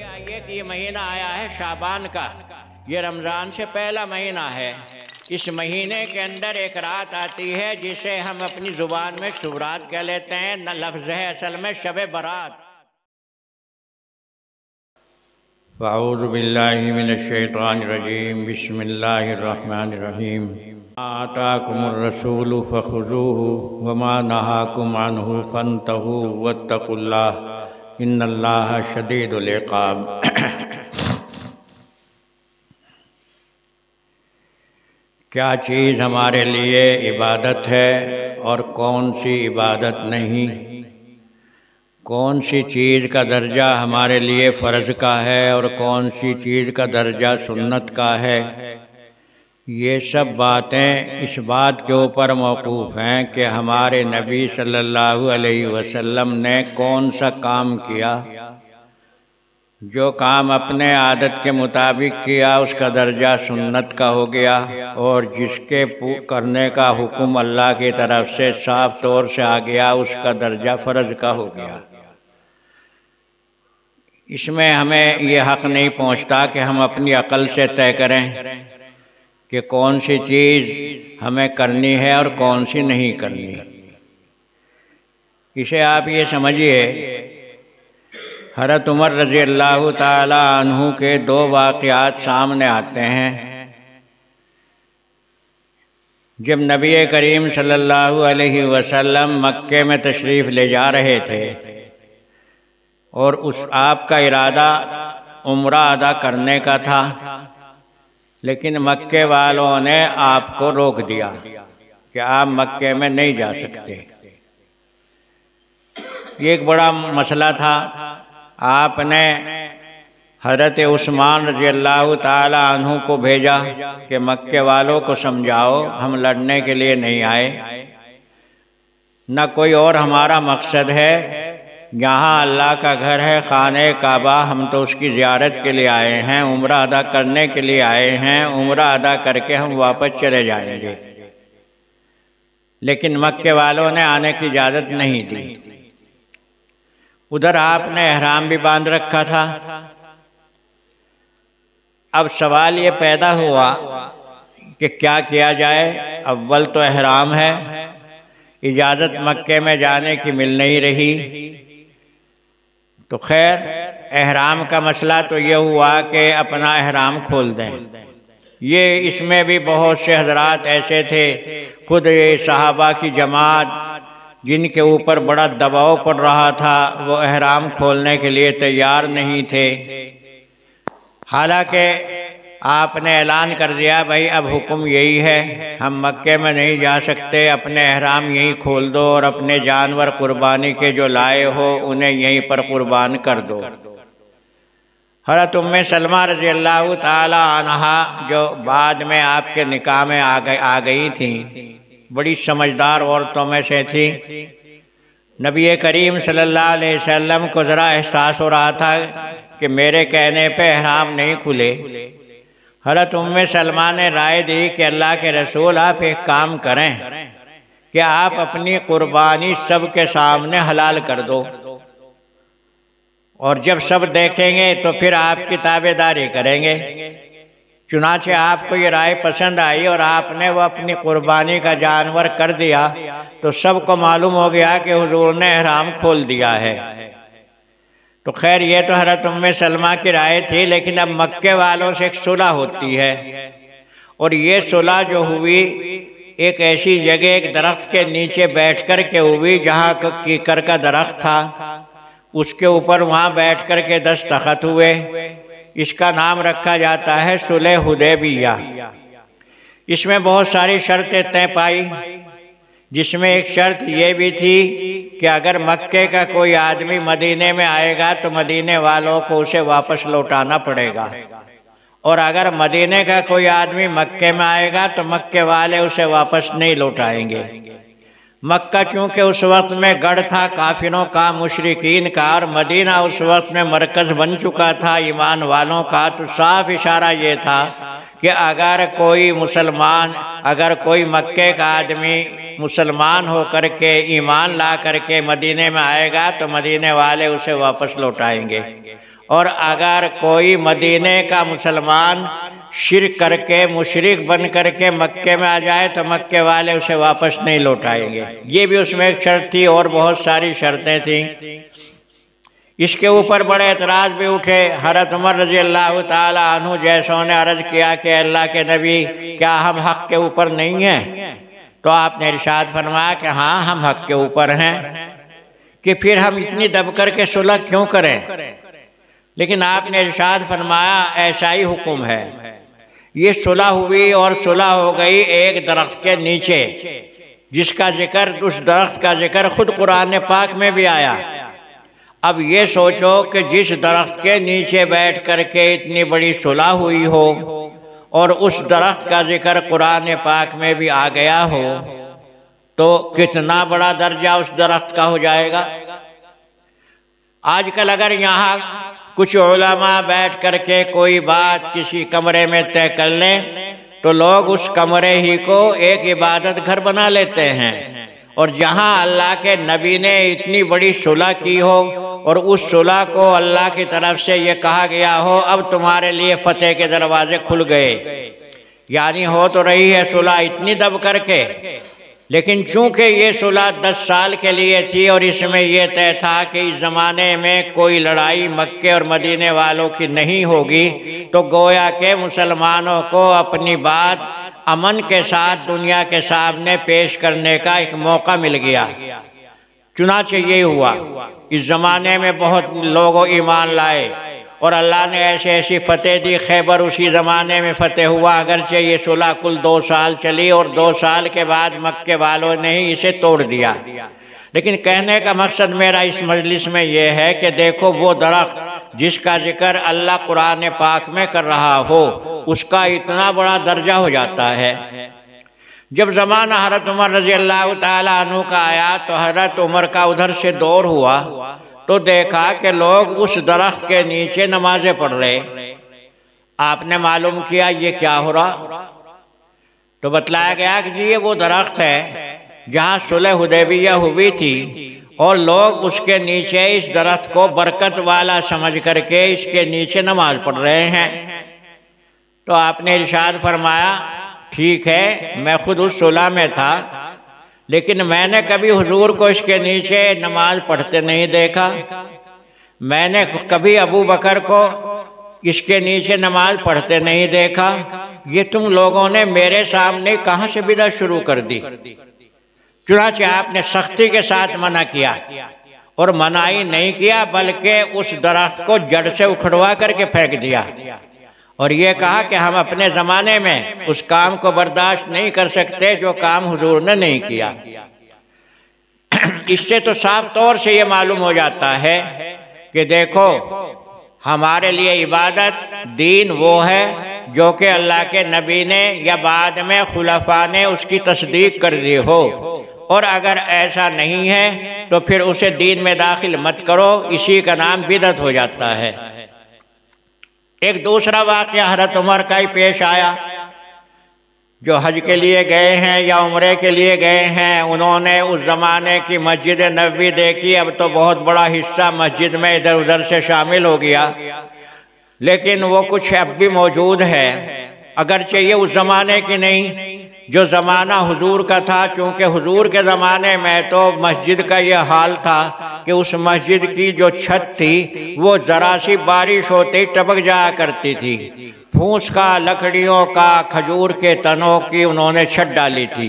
आइए कि ये महीना आया है शाबान का, ये रमज़ान से पहला महीना है। इस महीने के अंदर एक रात आती है जिसे हम अपनी ज़ुबान में शुबरात कह लेते हैं, न लफ्ज़ है असल में शब बरात। अऊज़ु बिल्लाहि मिनश्शैतानिर्रजीम, बिस्मिल्लाहिर्रहमानिर्रहीम। आताकुमुर रसूलु फ़ख़ुज़ूहु वमा नहाकुम अन्हु फ़न्तहू वत्तक़ुल्लाह इन्नल्लाह शदीदुल इक़ाब। क्या चीज़ हमारे लिए इबादत है और कौन सी इबादत नहीं, कौन सी चीज़ का दर्जा हमारे लिए फ़र्ज़ का है और कौन सी चीज़ का दर्जा सुन्नत का है, ये सब बातें इस बात के ऊपर मौक़ूफ़ हैं कि हमारे नबी सल्लल्लाहु अलैहि वसल्लम ने कौन सा काम किया। जो काम अपने आदत के मुताबिक किया उसका दर्जा सुन्नत का हो गया, और जिसके करने का हुक्म अल्लाह की तरफ से साफ तौर से आ गया उसका दर्जा फ़र्ज़ का हो गया। इसमें हमें ये हक़ नहीं पहुँचता कि हम अपनी अक़ल से तय करें कि कौन सी चीज़ हमें करनी है और कौन सी नहीं करनी। इसे आप ये समझिए, हज़रत उमर रज़ी अल्लाह ताला अन्हु के दो वाक़यात सामने आते हैं। जब नबी करीम सल्लल्लाहु अलैहि वसल्लम मक्के में तशरीफ़ ले जा रहे थे और उस आपका इरादा उम्रा अदा करने का था, लेकिन मक्के वालों ने आपको रोक दिया कि आप मक्के में नहीं जा सकते। ये एक बड़ा मसला था। आपने हज़रत उस्मान रज़ी अल्लाह ताला अन्हु को भेजा कि मक्के वालों को समझाओ हम लड़ने के लिए नहीं आए, न कोई और हमारा मकसद है। यहाँ अल्लाह का घर है खाने काबा, हम तो उसकी ज़ियारत के लिए आए हैं, उम्रा अदा करने के लिए आए हैं, उम्रा अदा करके हम वापस चले जाएंगे। लेकिन मक्के वालों ने आने की इजाज़त नहीं दी। उधर आपने एहराम भी बांध रखा था। अब सवाल ये पैदा हुआ कि क्या किया जाए। अव्वल तो एहराम है, इजाज़त मक्के में जाने की मिल नहीं रही, तो खैर एहराम का मसला तो ये हुआ कि अपना एहराम खोल दें। ये इसमें भी बहुत से हजरात ऐसे थे, खुद ये सहाबा की जमात जिनके ऊपर बड़ा दबाव पड़ रहा था, वो एहराम खोलने के लिए तैयार नहीं थे। हालांकि आपने ऐलान कर दिया भाई अब हुक्म यही है, हम मक्के में नहीं जा सकते, अपने एहराम यहीं खोल दो और अपने जानवर कुर्बानी के जो लाए हो उन्हें यहीं पर कुर्बान कर दो। हज़रत उम्मे सलमा रज़ी अल्लाह ताला अन्हा जो बाद में आपके निकाह में आ गई थी, बड़ी समझदार औरतों में से थी। नबी करीम सल्लल्लाहु अलैहि वसल्लम को ज़रा एहसास हो रहा था कि मेरे कहने पे एहराम नहीं खुले। हज़रत उम्मे सलमा ने राय दी कि अल्लाह के रसूल आप एक काम करें कि आप अपनी कुर्बानी सब के सामने हलाल कर दो, और जब सब देखेंगे तो फिर आपकी ताबेदारी करेंगे। चुनाचे आपको ये राय पसंद आई और आपने वो अपनी कुर्बानी का जानवर कर दिया, तो सबको मालूम हो गया कि हुजूर ने एहराम खोल दिया है। तो खैर ये तो हज़रत उम्मे सलमा की राय थी, लेकिन अब मक्के वालों से एक सुलह होती है, और ये सुलह जो हुई एक ऐसी जगह एक दरख्त के नीचे बैठ कर के हुई जहाँ कीकर का दरख्त था, उसके ऊपर वहाँ बैठ कर के 10 तख़त हुए। इसका नाम रखा जाता है सुलह हुदैबिया। इसमें बहुत सारी शर्तें तय पाई, जिसमें एक शर्त ये भी थी कि अगर मक्के का कोई आदमी मदीने में आएगा तो मदीने वालों को उसे वापस लौटाना पड़ेगा, और अगर मदीने का कोई आदमी मक्के में आएगा तो मक्के वाले उसे वापस नहीं लौटाएंगे। मक्का चूँकि उस वक्त में गढ़ था काफिरों का, मुशरिकीन का, और मदीना उस वक्त में मरकज़ बन चुका था ईमान वालों का, तो साफ इशारा ये था कि अगर कोई मुसलमान, अगर कोई मक्के का आदमी मुसलमान हो करके ईमान ला करके मदीने में आएगा तो मदीने वाले उसे वापस लौटाएंगे, और अगर कोई मदीने का मुसलमान शिर्क करके मुशरिक बन करके मक्के में आ जाए तो मक्के वाले उसे वापस नहीं लौटाएंगे। ये भी उसमें एक शर्त थी और बहुत सारी शर्तें थीं। इसके ऊपर बड़े एतराज़ भी उठे। हज़रत उमर रज़ी अल्लाह ताला अन्हु जैसों ने अर्ज़ किया कि अल्लाह के नबी, क्या हम हक़ के ऊपर नहीं हैं? तो आपने इरशाद फरमाया कि हाँ, हम हक़ के ऊपर हैं, कि फिर हम इतनी दब कर के सुलह क्यों करें? लेकिन आपने इरशाद फरमाया ऐसा ही हुक्म है। ये सुलह हुई और सुलह हो गई एक दरख्त के नीचे, जिसका जिक्र, उस दरख्त का जिक्र खुद कुरान पाक में भी आया। अब ये सोचो कि जिस दरख्त के नीचे बैठ कर के इतनी बड़ी सुलह हुई हो और उस दरख्त का जिक्र कुरान पाक में भी आ गया हो, तो कितना बड़ा दर्जा उस दरख्त का हो जाएगा। आजकल अगर यहाँ कुछ उलमा बैठ कर के कोई बात किसी कमरे में तय कर लें तो लोग उस कमरे ही को एक इबादत घर बना लेते हैं, और जहाँ अल्लाह के नबी ने इतनी बड़ी सुलह की हो और उस सुलह को अल्लाह की तरफ से ये कहा गया हो अब तुम्हारे लिए फतेह के दरवाजे खुल गए, यानी हो तो रही है सुलह इतनी दब करके, लेकिन चूंकि ये सुलह 10 साल के लिए थी और इसमें यह तय था कि इस ज़माने में कोई लड़ाई मक्के और मदीने वालों की नहीं होगी, तो गोया के मुसलमानों को अपनी बात अमन के साथ दुनिया के सामने पेश करने का एक मौका मिल गया। चुनांचे ये हुआ। इस ज़माने में बहुत लोगों ईमान लाए और अल्लाह ने ऐसे ऐसी फतेह दी। खैबर उसी ज़माने में फतेह हुआ, अगरचे ये सुलह कुल 2 साल चली और 2 साल के बाद मक्के वालों ने ही इसे तोड़ दिया। लेकिन कहने का मकसद मेरा इस मजलिस में यह है कि देखो, वो दरख्त जिसका जिक्र अल्लाह कुरान पाक में कर रहा हो, उसका इतना बड़ा दर्जा हो जाता है। जब ज़माना हज़रत उमर रज़ी अल्लाह ताला अन्हु का आया तो हज़रत उमर का उधर से दौर हुआ तो देखा कि लोग उस दरख्त के नीचे नमाजें पढ़ रहे। आपने मालूम किया ये क्या हो रहा, तो बतलाया गया कि जी ये वो दरख्त है जहाँ सुलह हुदैबिया हुई थी और लोग उसके नीचे इस दरख्त को बरकत वाला समझ करके इसके नीचे नमाज पढ़ रहे हैं। तो आपने इरशाद फरमाया, ठीक है, मैं खुद उस सुलह में था, लेकिन मैंने कभी हुजूर को इसके नीचे नमाज पढ़ते नहीं देखा। मैंने कभी अबू बकर को इसके नीचे नमाज पढ़ते नहीं देखा। ये तुम लोगों ने मेरे सामने कहाँ से बिदअत शुरू कर दी। चुनांचे आपने सख्ती के साथ मना किया, और मनाही नहीं किया बल्कि उस दरख्त को जड़ से उखड़वा करके फेंक दिया और ये कहा कि हम अपने ज़माने में उस काम को बर्दाश्त नहीं कर सकते जो काम हुजूर ने नहीं किया। इससे तो साफ तौर से ये मालूम हो जाता है कि देखो, हमारे लिए इबादत दीन वो है जो कि अल्लाह के नबी ने या बाद में खुलफा ने उसकी तस्दीक कर दी हो, और अगर ऐसा नहीं है तो फिर उसे दीन में दाखिल मत करो, इसी का नाम बिदअत हो जाता है। एक दूसरा वाक़या हज़रत उमर का ही पेश आया। जो हज के लिए गए हैं या उम्रे के लिए गए हैं, उन्होंने उस ज़माने की मस्जिद नबवी देखी। अब तो बहुत बड़ा हिस्सा मस्जिद में इधर उधर से शामिल हो गया, लेकिन वो कुछ अब भी मौजूद है, अगरचे ये उस ज़माने की नहीं जो ज़माना हुजूर का था। क्योंकि हुजूर के ज़माने में तो मस्जिद का ये हाल था कि उस मस्जिद की जो छत थी वो ज़रा सी बारिश होते ही टपक जाया करती थी। फूस का, लकड़ियों का, खजूर के तनों की उन्होंने छत डाली थी।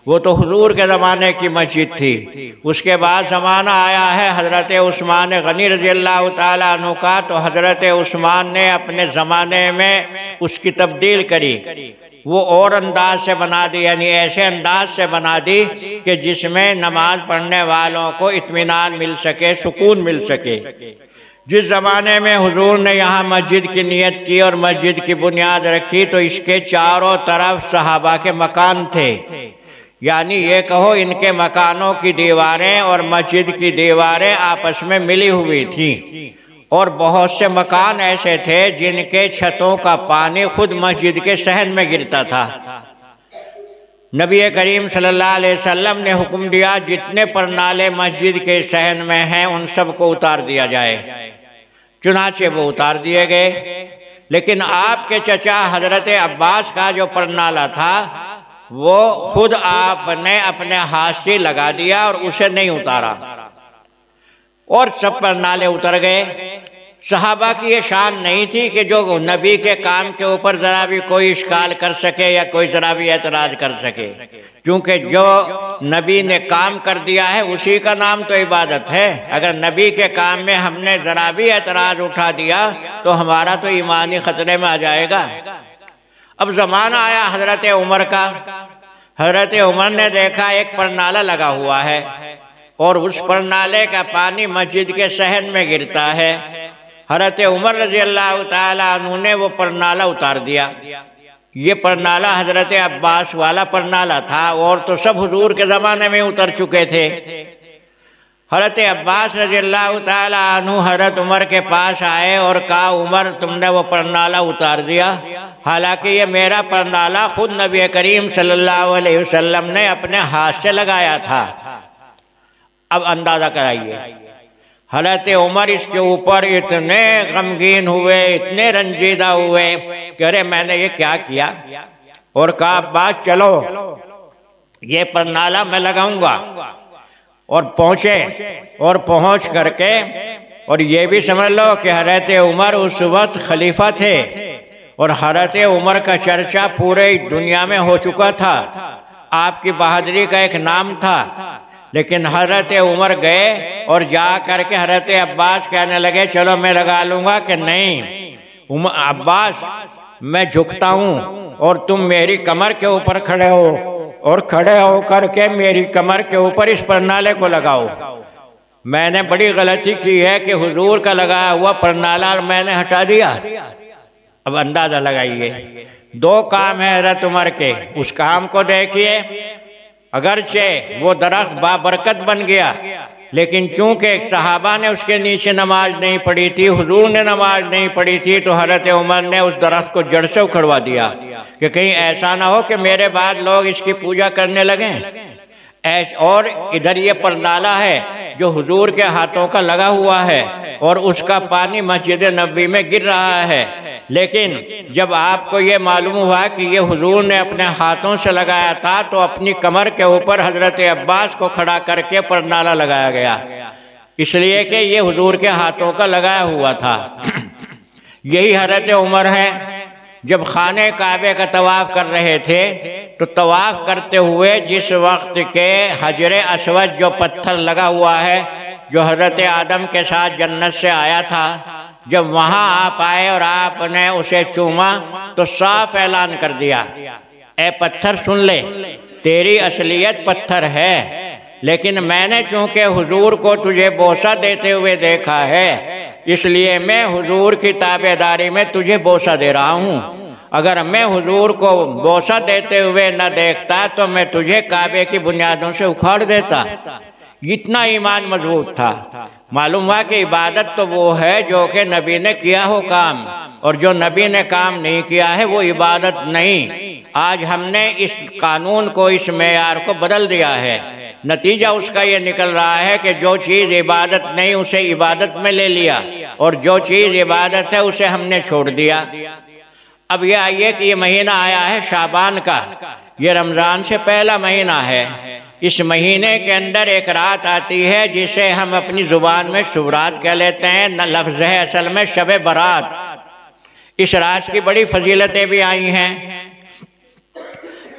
वो तो हुजूर के ज़माने की मस्जिद थी। उसके बाद ज़माना आया है हज़रत उस्मान गनी रज़ी अल्लाह ताला अन्हु का, तो हज़रत उस्मान ने अपने ज़माने में उसकी तब्दील करी, वो और अंदाज से बना दी, यानी ऐसे अंदाज से बना दी कि जिसमें नमाज पढ़ने वालों को इत्मीनान मिल सके, सुकून मिल सके। जिस ज़माने में हुजूर ने यहाँ मस्जिद की नियत की और मस्जिद की बुनियाद रखी तो इसके चारों तरफ सहाबा के मकान थे, यानी ये कहो इनके मकानों की दीवारें और मस्जिद की दीवारें आपस में मिली हुई थीं, और बहुत से मकान ऐसे थे जिनके छतों का पानी खुद मस्जिद के सहन में गिरता था। नबी करीम सल्लल्लाहु अलैहि वसल्लम ने हुक्म दिया जितने परनाले मस्जिद के सहन में हैं उन सब को उतार दिया जाए। चुनाचे वो उतार दिए गए, लेकिन आपके चचा हजरत अब्बास का जो परनाला था वो खुद आपने अपने हाथ से लगा दिया और उसे नहीं उतारा, और सब परनाले उतर गए। सहाबा की ये शान नहीं थी कि जो नबी के काम के ऊपर ज़रा भी कोई इश्काल कर सके या कोई ज़रा भी एतराज़ कर सके, क्योंकि जो नबी ने काम कर दिया है उसी का नाम तो इबादत है। अगर नबी के काम में हमने ज़रा भी एतराज़ उठा दिया तो हमारा तो ईमान ही ख़तरे में आ जाएगा। अब ज़माना आया हज़रत उमर का। हज़रत उमर ने देखा एक परनाला लगा हुआ है और उस परनाले का पानी मस्जिद के सहन में गिरता है। हज़रत उमर रज़ी अल्लाह ताला अन्हु ने वो परनाला उतार दिया। ये परनाला हज़रत अब्बास वाला परनाला था, और तो सब हुजूर के ज़माने में उतर चुके थे। हज़रत अब्बास रज़ी अल्लाह ताला अन्हु हज़रत उमर के पास आए और कहा, उमर तुमने वो परनाला उतार दिया, हालांकि ये मेरा परनाला खुद नबी करीम सल्लल्लाहु अलैहि वसल्लम ने अपने हाथ से लगाया था। अब अंदाज़ा कराइए। हज़रत उमर इसके ऊपर इतने गमगीन हुए, इतने रंजीदा हुए कि अरे मैंने ये क्या किया, और कहा अब्बास चलो ये परनाला मैं लगाऊंगा। और पहुँचे, और पहुँच करके, और ये भी समझ लो कि हज़रत उमर उस वक्त खलीफा थे और हज़रत उमर का चर्चा पूरे दुनिया में हो चुका था। आपकी बहादुरी का एक नाम था। लेकिन हज़रत उमर गए और जा कर के हज़रत अब्बास कहने लगे चलो मैं लगा लूँगा, कि नहीं अब्बास मैं झुकता हूँ और तुम मेरी कमर के ऊपर खड़े हो, और खड़े हो करके मेरी कमर के ऊपर इस परनाले को लगाओ। मैंने बड़ी गलती की है कि हुजूर का लगाया हुआ परनाला मैंने हटा दिया। अब अंदाज़ा लगाइए, दो काम है हज़रत उमर के। उस काम को देखिए, अगरचे वो दरख्त बाबरकत बन गया, लेकिन चूंकि सहाबा ने उसके नीचे नमाज नहीं पढ़ी थी, हुजूर ने नमाज नहीं पढ़ी थी, तो हज़रत उमर ने उस दरख्त को जड़ से उखड़वा दिया कि कहीं ऐसा ना हो कि मेरे बाद लोग इसकी पूजा करने लगें। और इधर ये परनाला है जो हुजूर के हाथों का लगा हुआ है, और उसका पानी मस्जिद नबी में गिर रहा है। लेकिन जब आपको ये मालूम हुआ कि ये हुजूर ने अपने हाथों से लगाया था, तो अपनी कमर के ऊपर हज़रत अब्बास को खड़ा करके परनाला लगाया गया, इसलिए कि ये हुजूर के हाथों का लगाया हुआ था। यही हज़रत उमर है, जब खाने काबे का तवाफ़ कर रहे थे तो तवाफ़ करते हुए जिस वक्त के हजर अस्वद जो पत्थर लगा हुआ है, जो हज़रत आदम के साथ जन्नत से आया था, जब वहाँ आप आए और आपने उसे चूमा तो साफ ऐलान कर दिया, ए पत्थर सुन ले, तेरी असलियत पत्थर है, लेकिन मैंने चूँकि हुजूर को तुझे बोसा देते हुए देखा है, इसलिए मैं हुजूर की ताबेदारी में तुझे बोसा दे रहा हूँ। अगर मैं हुजूर को बोसा देते हुए न देखता तो मैं तुझे काबे की बुनियादों से उखाड़ देता। इतना ईमान मजबूत था। मालूम हुआ कि इबादत तो वो है जो कि नबी ने किया हो काम, और जो नबी ने काम नहीं किया है वो इबादत नहीं। आज हमने इस कानून को, इस मेयार को बदल दिया है। नतीजा उसका ये निकल रहा है कि जो चीज़ इबादत नहीं उसे इबादत में ले लिया, और जो चीज़ इबादत है उसे हमने छोड़ दिया। अब ये आइए कि ये महीना आया है शाबान का, ये रमज़ान से पहला महीना है। इस महीने के अंदर एक रात आती है जिसे हम अपनी ज़ुबान में शुभरात कह लेते हैं, न लफ्ज़ है असल में शब बरात। इस रात की बड़ी फजीलतें भी आई हैं,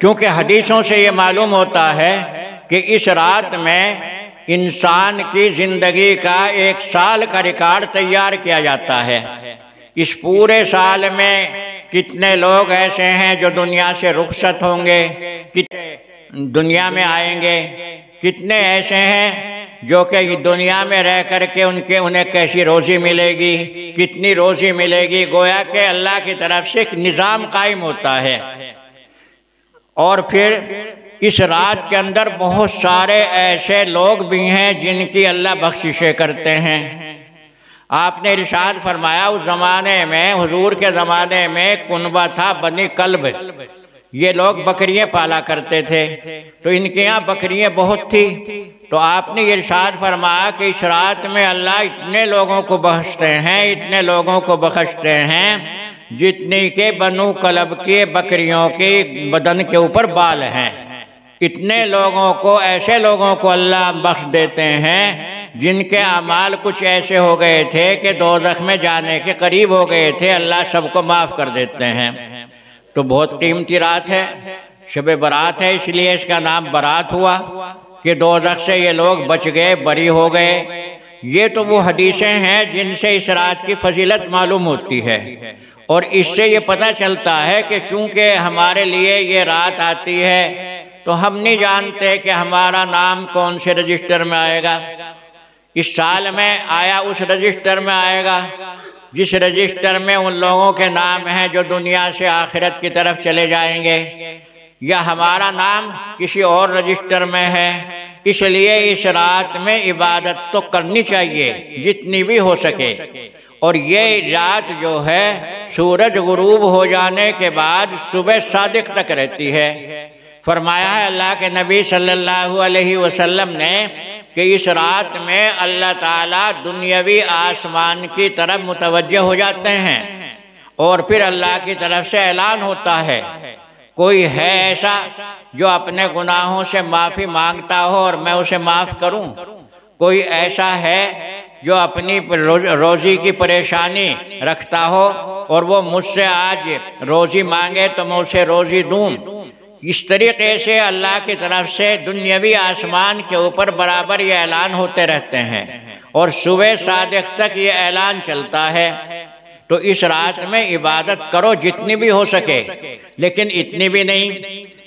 क्योंकि हदीसों से ये मालूम होता है कि इस रात में इंसान की ज़िंदगी का एक साल का रिकॉर्ड तैयार किया जाता है। इस पूरे साल में कितने लोग ऐसे हैं जो दुनिया से रुखसत होंगे, कितने दुनिया में आएंगे, कितने ऐसे हैं जो कि दुनिया में रह कर के उन्हें कैसी रोज़ी मिलेगी, कितनी रोज़ी मिलेगी। गोया के अल्लाह की तरफ से एक निज़ाम कायम होता है। और फिर इस रात के अंदर बहुत सारे ऐसे लोग भी हैं जिनकी अल्लाह बख्शिशें करते हैं। आपने इरशाद फरमाया उस ज़माने में, हुजूर के ज़माने में कुनबा था बनी कल्ब, ये लोग बकरियां पाला करते थे, तो इनके यहाँ बकरियां बहुत थी। तो आपने ये इरशाद फरमाया कि इस रात में अल्लाह इतने लोगों को बख्शते हैं, इतने लोगों को बख्शते हैं जितने के बनु कलब के बकरियों के बदन के ऊपर बाल हैं। इतने लोगों को, ऐसे लोगों को अल्लाह बख्श देते हैं जिनके अमाल कुछ ऐसे हो गए थे कि दोज़ख में जाने के करीब हो गए थे, अल्लाह सबको माफ़ कर देते हैं। तो बहुत कीमती रात है, शब बारात है, इसलिए इसका नाम बारात हुआ कि दोज़ख से ये लोग बच गए, बरी हो गए। ये तो वो हदीसें हैं जिनसे इस रात की फजीलत मालूम होती है, और इससे ये पता चलता है कि चूँकि हमारे लिए ये रात आती है तो हम नहीं जानते कि हमारा नाम कौन से रजिस्टर में आएगा। इस साल में आया उस रजिस्टर में आएगा जिस रजिस्टर में उन लोगों के नाम हैं जो दुनिया से आखिरत की तरफ चले जाएंगे, या हमारा नाम किसी और रजिस्टर में है। इसलिए इस रात में इबादत तो करनी चाहिए जितनी भी हो सके। और ये रात जो है सूरज गुरूब हो जाने के बाद सुबह सादिक तक रहती है। फरमाया है अल्लाह के नबी सल्लल्लाहु अलैहि वसल्लम ने कि इस रात में अल्लाह ताला दुनियावी आसमान की तरफ मुतवज्जह हो जाते हैं और फिर अल्लाह की तरफ से ऐलान होता है, कोई है ऐसा जो अपने गुनाहों से माफ़ी मांगता हो और मैं उसे माफ़ करूं? कोई ऐसा है जो अपनी रोज़ी की परेशानी रखता हो और वो मुझसे आज रोज़ी मांगे तो मैं उसे रोज़ी दूं? इस तरीके से अल्लाह की तरफ से दुनियावी आसमान के ऊपर बराबर ये ऐलान होते रहते हैं और सुबह सादिक तक ये ऐलान चलता है। तो इस रात में इबादत करो जितनी भी हो सके, लेकिन इतनी भी नहीं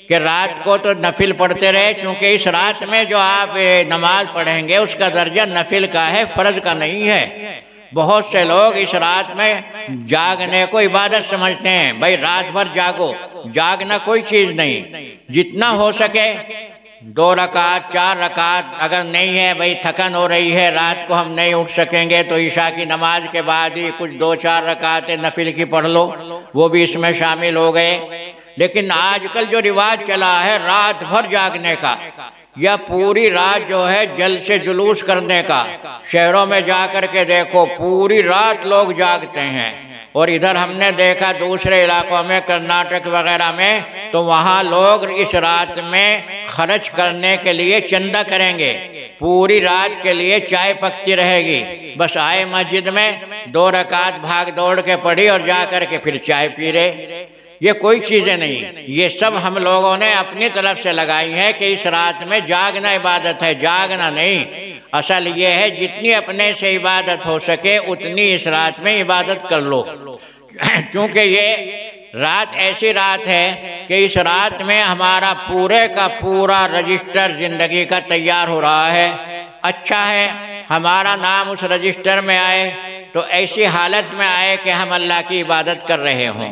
कि रात को तो नफिल पढ़ते रहे, क्योंकि इस रात में जो आप नमाज पढ़ेंगे उसका दर्जा नफिल का है, फ़र्ज का नहीं है। बहुत से लोग इस रात में जागने को इबादत समझते हैं। भाई रात भर जागो, जागना कोई चीज़ नहीं, जितना हो सके 2 रकात 4 रकात, अगर नहीं है भाई थकन हो रही है रात को हम नहीं उठ सकेंगे तो ईशा की नमाज के बाद ही कुछ 2-4 रकातें नफिल की पढ़ लो, वो भी इसमें शामिल हो गए। लेकिन आजकल जो रिवाज चला है रात भर जागने का या पूरी रात जो है जल से जुलूस करने का, शहरों में जा कर के देखो पूरी रात लोग जागते हैं। और इधर हमने देखा दूसरे इलाकों में, कर्नाटक वगैरह में, तो वहाँ लोग इस रात में खर्च करने के लिए चंदा करेंगे, पूरी रात के लिए चाय पकती रहेगी। बस आए मस्जिद में 2 रकात भाग दौड़ के पढ़ी और जा कर के फिर चाय पी रहे। ये कोई चीज़ें नहीं, ये सब हम लोगों ने अपनी तरफ से लगाई है कि इस रात में जागना इबादत है, जागना नहीं। असल ये है जितनी अपने से इबादत हो सके उतनी इस रात में इबादत कर लो, क्योंकि ये रात ऐसी रात है कि इस रात में हमारा पूरे का पूरा रजिस्टर ज़िंदगी का तैयार हो रहा है। अच्छा है हमारा नाम उस रजिस्टर में आए तो ऐसी हालत में आए कि हम अल्लाह की इबादत कर रहे हों।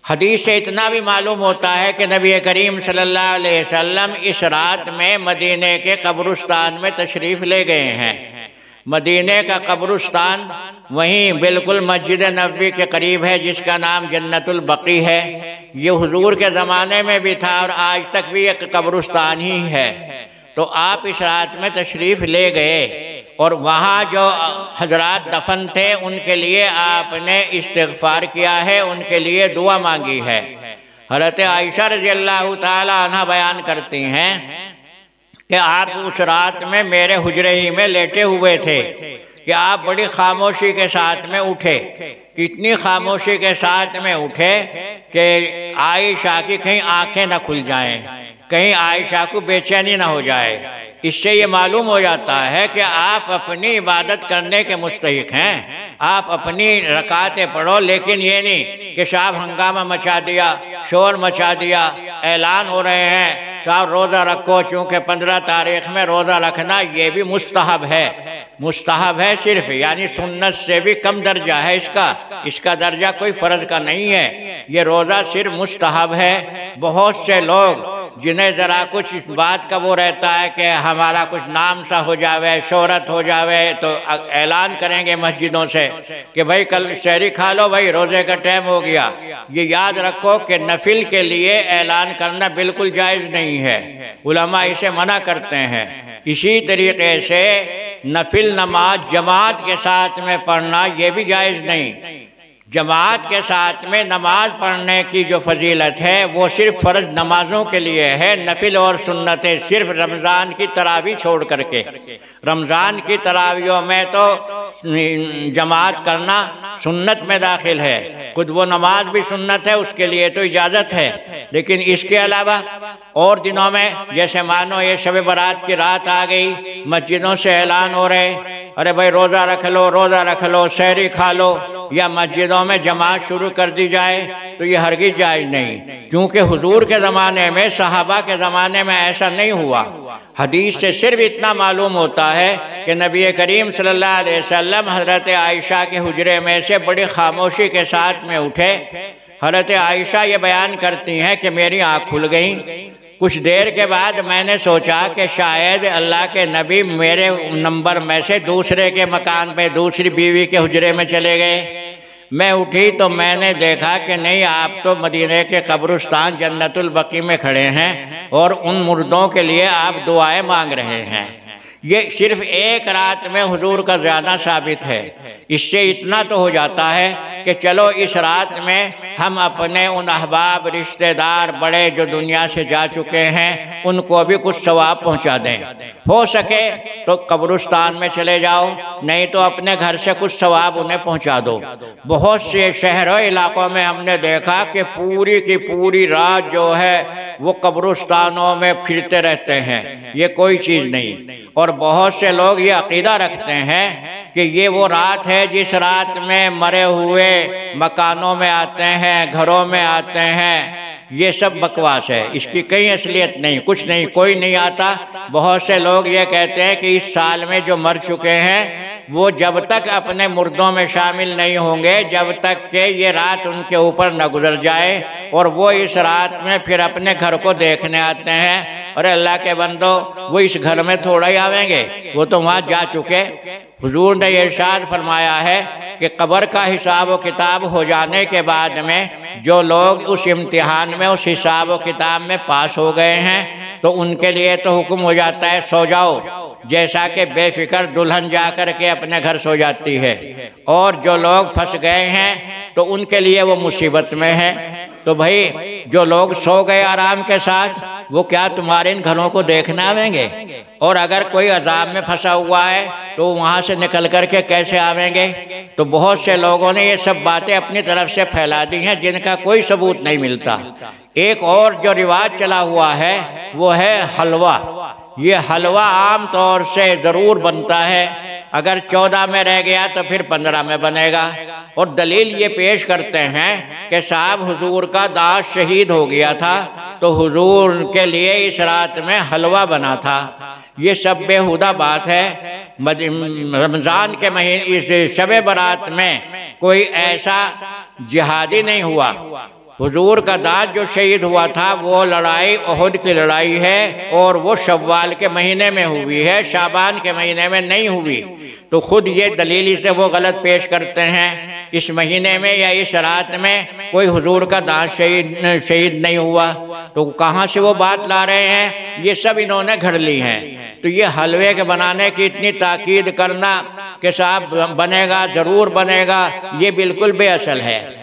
हदीस से इतना भी मालूम होता है कि नबी करीम सल्लल्लाहु अलैहि वसल्लम इस रात में मदीने के कब्रिस्तान में तशरीफ़ ले गए हैं। मदीने का कब्रिस्तान वहीं बिल्कुल मस्जिद नबवी के करीब है, जिसका नाम जन्नतुल बकी है। ये हुजूर के ज़माने में भी था और आज तक भी एक कब्रिस्तान ही है। तो आप इस रात में तशरीफ़ ले गए और वहाँ जो हजरात दफन थे उनके लिए आपने इस्तिग़फ़ार किया है, उनके लिए दुआ मांगी है। हज़रत आयशा रज़ियल्लाहु ताला अन्हा बयान करती हैं कि आप उस रात में मेरे हुजरे ही में लेटे हुए थे कि आप बड़ी खामोशी के साथ में उठे, इतनी खामोशी के साथ में उठे कि आयशा की कहीं आंखें ना खुल जाएं, कहीं आयशा को बेचैनी ना हो जाए। इससे ये मालूम हो जाता है कि आप अपनी इबादत करने के मुस्तहिक हैं, आप अपनी रकातें पढ़ो, लेकिन ये नहीं कि साहब हंगामा मचा दिया, शोर मचा दिया, ऐलान हो रहे हैं साहब रोज़ा रखो, चूँकि 15 तारीख में रोज़ा रखना ये भी मुस्तहब है, मुस्तहब है सिर्फ, यानी सुन्नत से भी कम दर्जा है इसका दर्जा कोई फ़र्ज का नहीं है। ये रोज़ा सिर्फ मुस्तहब है। बहुत से लोग जिन्हें ज़रा कुछ इस बात का वो रहता है कि हमारा कुछ नाम सा हो जावे, शोहरत हो जावे, तो ऐलान करेंगे मस्जिदों से कि भाई कल शहरी खा लो, भाई रोज़े का टाइम हो गया। ये याद रखो कि नफिल के लिए ऐलान करना बिल्कुल जायज़ नहीं है, उलमा इसे मना करते हैं। इसी तरीके से नफिल नमाज जमात के साथ में पढ़ना ये भी जायज़ नहीं। जमात के साथ में नमाज पढ़ने की जो फजीलत है वो सिर्फ फ़र्ज नमाजों के लिए है। नफिल और सुन्नतें सिर्फ रमज़ान की तरावी छोड़ करके, रमज़ान की तरावियों में तो जमात करना सुन्नत में दाखिल है, खुद वो नमाज भी सुन्नत है, उसके लिए तो इजाज़त है। लेकिन इसके अलावा और दिनों में, जैसे मानो ये शब बारात की रात आ गई, मस्जिदों से ऐलान हो रहे, अरे भाई रोज़ा रख लो, रोज़ा रख लो, सहरी खा लो, या मस्जिदों में जमात शुरू कर दी जाए, तो ये हरगिज़ जायज़ नहीं। क्योंकि हुजूर के ज़माने में, सहाबा के ज़माने में ऐसा नहीं हुआ। हदीस से सिर्फ इतना मालूम होता है कि नबी करीम सल्लल्लाहु अलैहि वसल्लम हज़रत आयशा के हुजरे में से बड़ी खामोशी के साथ में उठे। हज़रत आयशा ये बयान करती हैं कि मेरी आँख खुल गई। कुछ देर के बाद मैंने सोचा कि शायद अल्लाह के नबी मेरे नंबर में से दूसरे के मकान पे, दूसरी बीवी के हुजरे में चले गए। मैं उठी तो मैंने देखा कि नहीं, आप तो मदीने के कब्रिस्तान जन्नतुल बकी में खड़े हैं और उन मुर्दों के लिए आप दुआएं मांग रहे हैं। ये सिर्फ एक रात में हुजूर का ज़्यादा साबित है। इससे इतना तो हो जाता है कि चलो इस रात में हम अपने उन अहबाब, रिश्तेदार, बड़े जो दुनिया से जा चुके हैं, उनको भी कुछ सवाब पहुंचा दें। हो सके तो कब्रिस्तान में चले जाओ, नहीं तो अपने घर से कुछ सवाब उन्हें पहुंचा दो। बहुत से शहरों इलाकों में हमने देखा कि पूरी की पूरी रात जो है वो कब्रिस्तानों में फिरते रहते हैं, ये कोई चीज़ नहीं। और बहुत से लोग ये अकीदा रखते हैं कि ये वो रात है जिस रात में मरे हुए मकानों में आते हैं, घरों में आते हैं। ये सब बकवास है, इसकी कहीं असलियत नहीं, कुछ नहीं, कोई नहीं आता। बहुत से लोग ये कहते हैं कि इस साल में जो मर चुके हैं वो जब तक अपने मुर्दों में शामिल नहीं होंगे, जब तक कि ये रात उनके ऊपर न गुजर जाए, और वो इस रात में फिर अपने घर को देखने आते हैं। अरे अल्लाह के बंदो, वो इस घर में थोड़ा ही आवेंगे, वो तो वहाँ जा चुके। हुजूर ने इरशाद फरमाया है कि कब्र का हिसाब व किताब हो जाने के बाद में जो लोग उस इम्तिहान में, उस हिसाब व किताब में पास हो गए हैं, तो उनके लिए तो हुक्म हो जाता है सो जाओ, जैसा कि बेफिक्र दुल्हन जा कर के अपने घर सो जाती है। और जो लोग फंस गए हैं तो उनके लिए वो मुसीबत में है। तो भाई जो लोग सो गए आराम के साथ, वो क्या तुम्हारे इन घरों को देखने आवेंगे? और अगर कोई अजाब में फंसा हुआ है तो वहाँ से निकल कर के कैसे आवेंगे? तो बहुत से लोगों ने ये सब बातें अपनी तरफ से फैला दी हैं जिनका कोई सबूत नहीं मिलता। एक और जो रिवाज चला हुआ है वो है हलवा। ये हलवा आम तौर से ज़रूर बनता है, अगर 14 में रह गया तो फिर 15 में बनेगा। और दलील ये पेश करते हैं कि साहब हुजूर का दाद शहीद हो गया था, तो हुजूर के लिए इस रात में हलवा बना था। ये सब बेहुदा बात है। रमज़ान के महीने इस शब बारात में कोई ऐसा जिहादी नहीं हुआ। हुजूर का दाद जो शहीद हुआ था वो लड़ाई उहद की लड़ाई है, और वो शव्वाल के महीने में हुई है, शाबान के महीने में नहीं हुई। तो खुद ये दलील से वो गलत पेश करते हैं। इस महीने में या इस रात में कोई हुजूर का दाद शहीद नहीं हुआ, तो कहाँ से वो बात ला रहे हैं? ये सब इन्होंने घड़ ली हैं। तो ये हलवे के बनाने की इतनी ताकीद करना कि साहब बनेगा, ज़रूर बनेगा, ये बिल्कुल बेअसल है।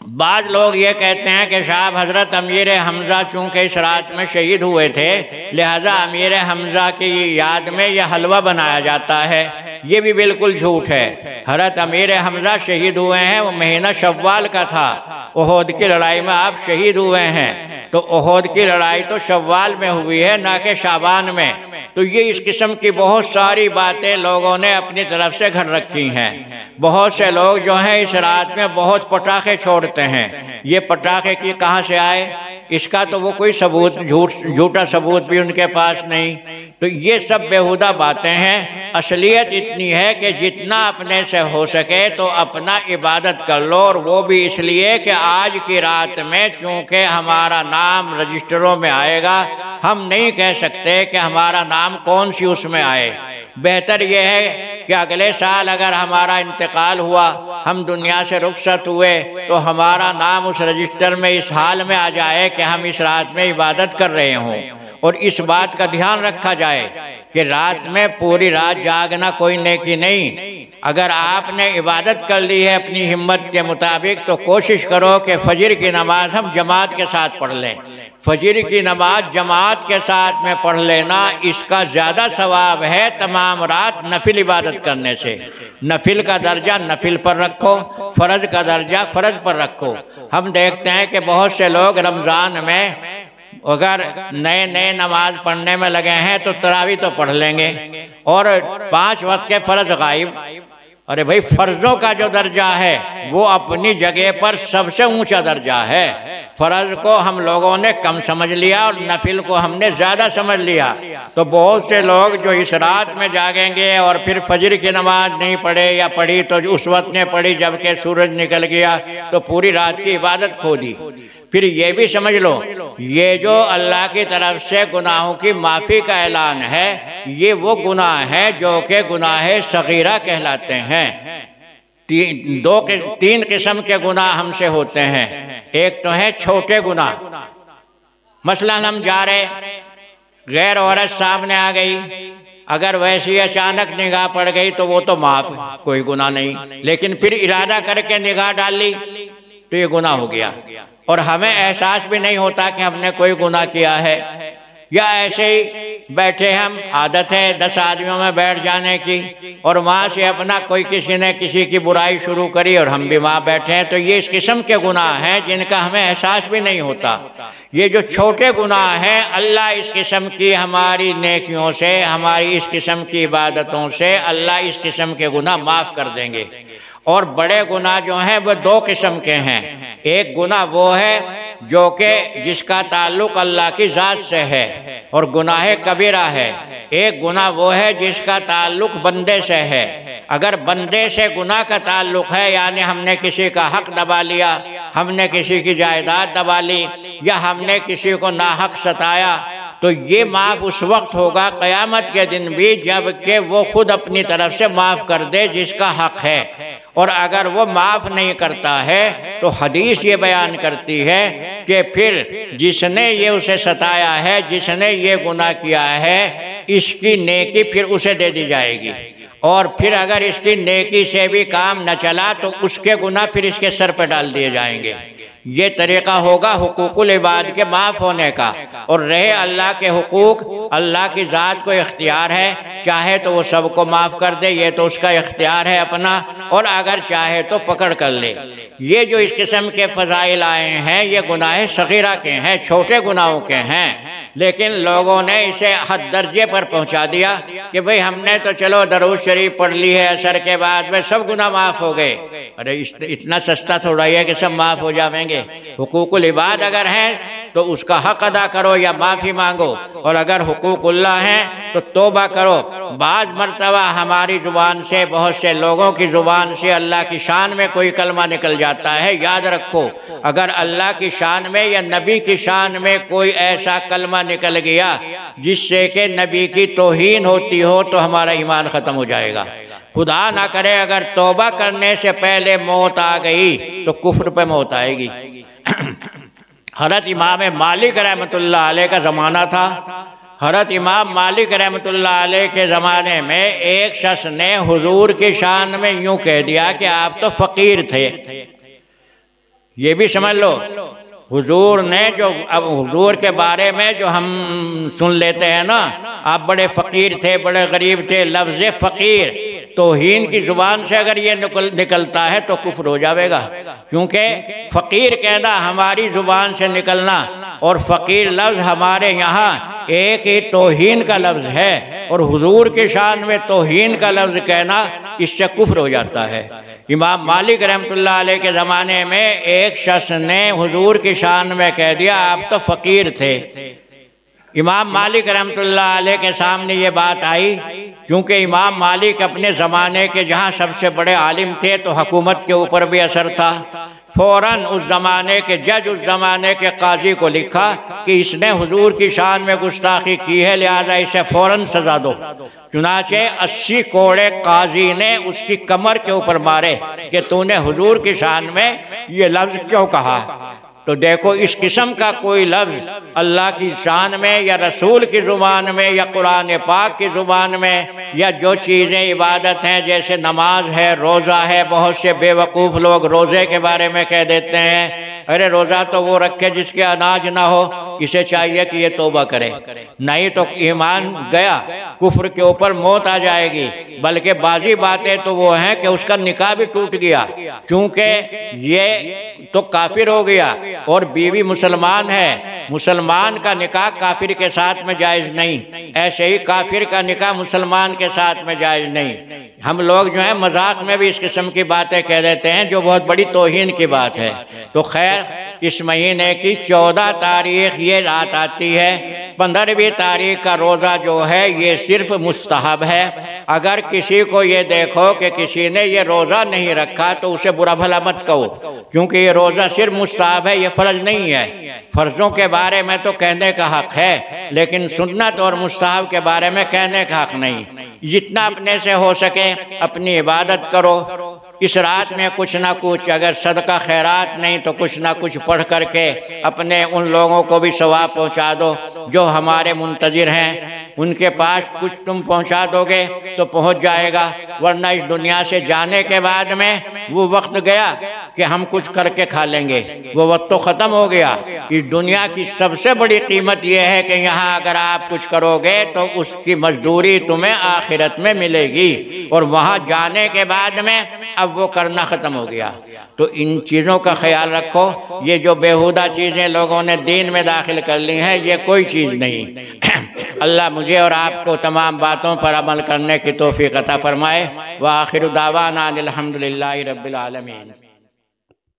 बाद लोग ये कहते हैं कि साहब हज़रत अमीर हमज़ा चूँकि इस रात में शहीद हुए थे, लिहाजा अमीर हमज़ा की याद में यह हलवा बनाया जाता है। ये भी बिल्कुल झूठ है। हज़रत अमीर हमज़ा शहीद हुए हैं, वो महीना शव्वाल का था। उहद की लड़ाई में आप शहीद हुए हैं, तो उहद की लड़ाई तो शव्वाल में हुई है, ना कि शाबान में। तो ये इस किस्म की बहुत सारी बातें लोगों ने अपनी तरफ से घड़ रखी हैं। बहुत से लोग जो हैं इस रात में बहुत पटाखे छोड़ते हैं। ये पटाखे की कहाँ से आए, इसका तो वो कोई सबूत, झूठा सबूत भी उनके पास नहीं। तो ये सब बेहुदा बातें हैं। असलियत इतनी है कि जितना अपने से हो सके तो अपना इबादत कर लो, और वो भी इसलिए कि आज की रात में चूँकि हमारा नाम रजिस्टरों में आएगा, हम नहीं कह सकते कि हमारा नाम कौन सी उसमें आए। बेहतर यह है कि अगले साल अगर हमारा इंतकाल हुआ, हम दुनिया से रुखसत हुए, तो हमारा नाम उस रजिस्टर में इस हाल में आ जाए कि हम इस रात में इबादत कर रहे हों। और इस बात का ध्यान रखा जाए कि रात में पूरी रात जागना कोई नेकी नहीं। अगर आपने इबादत कर ली है अपनी हिम्मत के मुताबिक, तो कोशिश करो कि फजर की नमाज हम जमात के साथ पढ़ लें। फजर की नमाज जमात के साथ में पढ़ लेना, इसका ज़्यादा सवाब है तमाम रात नफिल इबादत करने से। नफिल का दर्जा नफिल पर रखो, फ़र्ज का दर्जा फ़र्ज पर रखो। हम देखते हैं कि बहुत से लोग रमज़ान में अगर नए नए नमाज पढ़ने में लगे हैं तो तरावी तो पढ़ लेंगे, और 5 वक्त के फ़र्ज गायब। अरे भाई, फ़र्ज़ों का जो दर्जा है वो अपनी जगह पर सबसे ऊंचा दर्जा है। फ़र्ज को हम लोगों ने कम समझ लिया और नफिल को हमने ज़्यादा समझ लिया। तो बहुत से लोग जो इस रात में जागेंगे और फिर फजर की नमाज नहीं पढ़े, या पढ़ी तो उस वक्त ने पढ़ी जबकि सूरज निकल गया, तो पूरी रात की इबादत खो दी। फिर ये भी समझ लो, ये जो अल्लाह की तरफ से गुनाहों की माफ़ी का ऐलान है, ये वो गुनाह है जो कि गुनाह सगीरा कहलाते हैं। 3 किस्म के गुनाह हमसे होते हैं। एक तो है छोटे गुनाह, मसलन हम जा रहे, गैर औरत सामने आ गई, अगर वैसी अचानक निगाह पड़ गई तो वो तो माफ़, कोई गुनाह नहीं। लेकिन फिर इरादा करके निगाह डाल ली तो ये गुनाह हो गया, और हमें एहसास भी नहीं होता कि हमने कोई गुनाह किया है। या ऐसे ही बैठे हम, आदत है 10 आदमियों में बैठ जाने की, और वहाँ से अपना कोई किसी ने किसी की बुराई शुरू करी और हम भी वहाँ बैठे हैं, तो ये इस किस्म के गुनाह हैं जिनका हमें एहसास भी नहीं होता। ये जो छोटे गुनाह हैं, अल्लाह इस किस्म की हमारी नेकियों से, हमारी इस किस्म की इबादतों से अल्लाह इस किस्म के गुनाह माफ़ कर देंगे। और बड़े गुनाह जो हैं वो 2 किस्म के हैं। एक गुनाह वो है जो कि जिसका ताल्लुक़ अल्लाह की ज़ात से है और गुनाह कबीरा है। एक गुनाह वो है जिसका ताल्लुक़ बंदे से है। अगर बंदे से गुनाह का ताल्लुक़ है, यानी हमने किसी का हक़ दबा लिया, हमने किसी की जायदाद दबा ली, या हमने किसी को नाहक सताया, तो ये माफ़ उस वक्त होगा क़यामत के दिन भी जबकि वो खुद अपनी तरफ से माफ़ कर दे जिसका हक़ है। और अगर वो माफ़ नहीं करता है तो हदीस ये बयान करती है कि फिर जिसने ये उसे सताया है, जिसने ये गुनाह किया है, इसकी नेकी फिर उसे दे दी जाएगी। और फिर अगर इसकी नेकी से भी काम न चला तो उसके गुनाह फिर इसके सर पर डाल दिए जाएंगे। ये तरीक़ा होगा हुकूकुल इबाद के माफ़ होने का। और रहे अल्लाह के हुकूक, अल्लाह की ज़ात को इख्तियार है, चाहे तो वो सबको माफ़ कर दे, ये तो उसका इख्तियार है अपना, और अगर चाहे तो पकड़ कर ले। ये जो इस किस्म के फ़ज़ाइल आए हैं, ये गुनाह सगीरा के हैं, छोटे गुनाहों के हैं। लेकिन लोगों ने इसे हद दर्जे पर पहुंचा दिया कि भाई हमने तो चलो दरूद शरीफ पढ़ ली है, असर के बाद में सब गुनाह माफ़ हो गए। अरे इतना सस्ता थोड़ा ही है कि सब माफ़ हो जाएंगे। हुकूकुल इबाद अगर हैं तो उसका हक़ अदा करो या माफ़ी मांगो, और अगर हुकूकुल्लाह हैं तो तौबा करो। बाज़ मरतबा हमारी ज़ुबान से, बहुत से लोगों की ज़ुबान से अल्लाह की शान में कोई कलमा निकल जाता है। याद रखो, अगर अल्लाह की शान में या नबी की शान में कोई ऐसा कलमा निकल गया जिससे कि नबी की तौहीन होती हो तो हमारा ईमान ख़त्म हो जाएगा। खुदा ना करे अगर तौबा करने से पहले मौत आ गई तो कुफ्र पे मौत आएगी। हज़रत इमाम मालिक रहमतुल्लाह अलैह का ज़माना था। हज़रत इमाम मालिक रहमतुल्लाह अलैह के ज़माने में एक शख्स ने हुजूर की शान में यूँ कह दिया कि आप तो फ़कीर थे। ये भी समझ लो, हुजूर ने जो, अब हुजूर के बारे में जो हम सुन लेते हैं ना, आप बड़े फ़कीर थे, बड़े गरीब थे, लफ्ज़ फ़कीर तौहीन की ज़ुबान से अगर ये निकलता है तो कुफ्र हो जाएगा। क्योंकि फ़कीर कहना हमारी ज़ुबान से निकलना और फ़कीर लफ्ज़ हमारे यहाँ एक ही तौहीन का लफ्ज़ है, और हुजूर की शान में तौहीन का लफ्ज़ कहना इससे कुफ्र हो जाता है। इमाम मालिक रहमतुल्लाह अलैह के ज़माने में एक शख्स ने हुजूर की शान में कह दिया आप तो फ़कीर थे। इमाम मालिक रहमतुल्लाह अलैह के सामने ये बात आई, क्योंकि इमाम मालिक अपने ज़माने के जहाँ सबसे बड़े आलिम थे तो हुकूमत के ऊपर भी असर था। फ़ौरन उस ज़माने के जज, उस ज़माने के काजी को लिखा कि इसने हुजूर की शान में गुस्ताखी की है, लिहाजा इसे फ़ौरन सज़ा दो। चुनाचे 80 कोड़े काजी ने उसकी कमर के ऊपर मारे कि तूने हुजूर की शान में ये लफ्ज़ क्यों कहा। तो देखो, इस किस्म का कोई लफ्ज़ अल्लाह की शान में या रसूल की ज़ुबान में या कुरान पाक की ज़ुबान में, या जो चीज़ें इबादत हैं जैसे नमाज है, रोज़ा है, बहुत से बेवकूफ़ लोग रोज़े के बारे में कह देते हैं अरे रोज़ा तो वो रखे जिसके अनाज ना हो, इसे चाहिए कि ये तौबा करे, नहीं तो ईमान गया, कुफ्र के ऊपर मौत आ जाएगी। बल्कि बाजी बातें तो वो हैं कि उसका निकाह भी टूट गया, क्योंकि ये तो काफिर हो गया और बीवी मुसलमान है, मुसलमान का निकाह काफिर के साथ में जायज़ नहीं, ऐसे ही काफिर का निकाह मुसलमान के साथ में जायज़ नहीं। हम लोग जो है मजाक में भी इस किस्म की बातें कह देते हैं जो बहुत बड़ी तौहीन की बात है। तो खैर, इस महीने की 14 तारीख ये रात आती है। 15वीं तारीख का रोज़ा जो है ये सिर्फ मुस्तहब है। अगर किसी को ये देखो कि किसी ने ये रोज़ा नहीं रखा तो उसे बुरा भला मत कहो, क्योंकि ये रोज़ा सिर्फ मुस्तहब है, ये फ़र्ज नहीं है। फ़र्ज़ों के बारे में तो कहने का हक़ है, लेकिन सुन्नत और मुस्तहब के बारे में कहने का हक़ नहीं। जितना अपने से हो सके अपनी इबादत करो। इस रात में कुछ ना कुछ, अगर सदका खैरात नहीं तो कुछ ना कुछ पढ़ करके अपने उन लोगों को भी सवाब पहुंचा दो जो हमारे मुंतज़िर हैं। उनके पास कुछ तुम पहुंचा दोगे तो पहुंच जाएगा, वरना इस दुनिया से जाने के बाद में वो वक्त गया कि हम कुछ करके खा लेंगे, वो वक्त तो ख़त्म हो गया। इस दुनिया की सबसे बड़ी कीमत ये है कि यहाँ अगर आप कुछ करोगे तो उसकी मजदूरी तुम्हें आखिरत में मिलेगी, और वहाँ जाने के बाद में अब वो करना ख़त्म हो गया। तो इन चीज़ों का ख्याल रखो। ये जो बेहुदा चीज़ें लोगों ने दीन में दाखिल कर ली हैं ये कोई चीज़ नहीं। अल्लाह मुझे और आपको तमाम बातों पर अमल करने की तौफीक अता फरमाए। व आखिर दावाना अनिल हम्दुलिल्लाहि रब्बिल आलमीन।